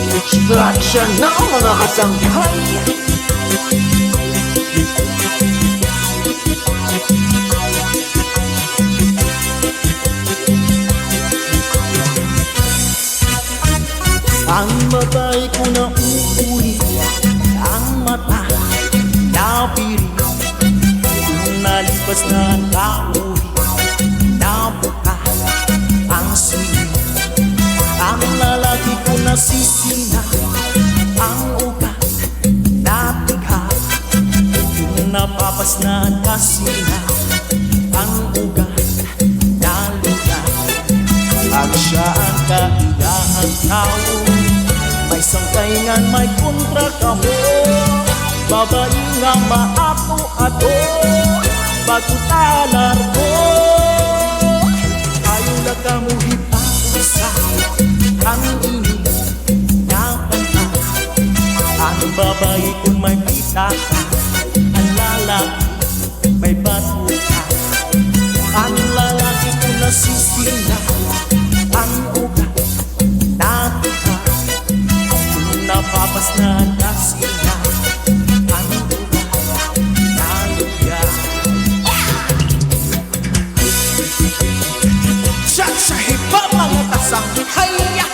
Distraction ng mga kasangkay. Ang matay ko na uuli, ang mata na piring, nalipas na ang kauli, nabuka ang siling. Ang lalaki ko na sisina, ang ugat na tigha, napapas na ang kasina, ang ugat na lugar. Ang siya ang kaigahang tao, may sangkaingan, may kontra ka mo. Babae nga maato-ato, patutalar ko. Ayaw na ka mo hipasa, ang inig na kanta. Ang babae kung may pita ka, ang lalaki may batuta. Ang lalaki kung nasisina, ang ugat na tika, napapas na ang kasina, ang ugat na luya. Siya sa hiba mga tasang haya.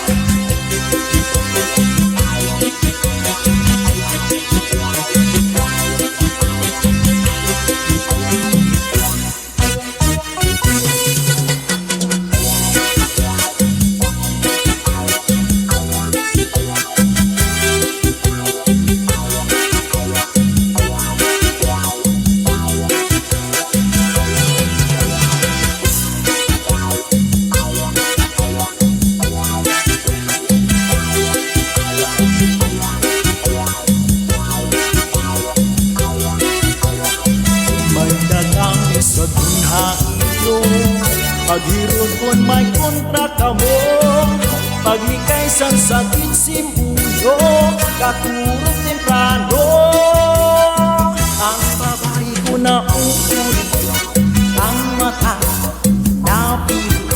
Sa dunhain paghirot kon may kontra ka mo, paglikaysan sa kinsimuyo, katurog temprano. Ang babae ko na uuli, ang mata na pili,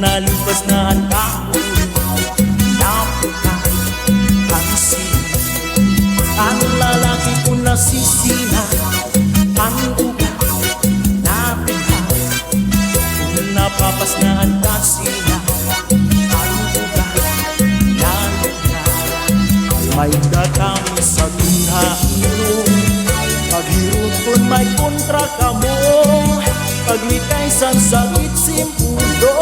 nalipas na ang kauli, napuka ang sili. Ang lalaki ko na sisina, ang ugat na tika, napapas na ang kasina, ang ugat na lugar. May datang sa tunhain, paghirot kon may kontra ka mo, paglikaysan sa gitsimpulo,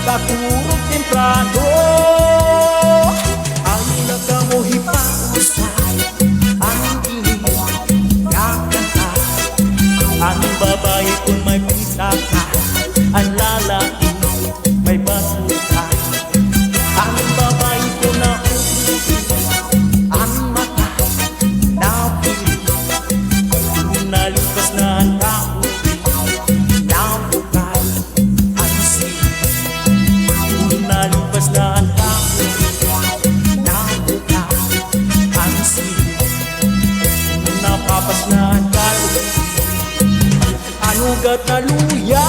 katurog temprano. Ang laga mo hipausay, ang inig na kanta. Ang babae kung may pita ka, ang lalaki may batuta. Ang babae ko na uuli, ang mata na pili, nalipas na ang kauli, nabuka ang sili. Nalipas na ang kauli, nabuka ang sili. Napapas na ang kauli, anugat na luya.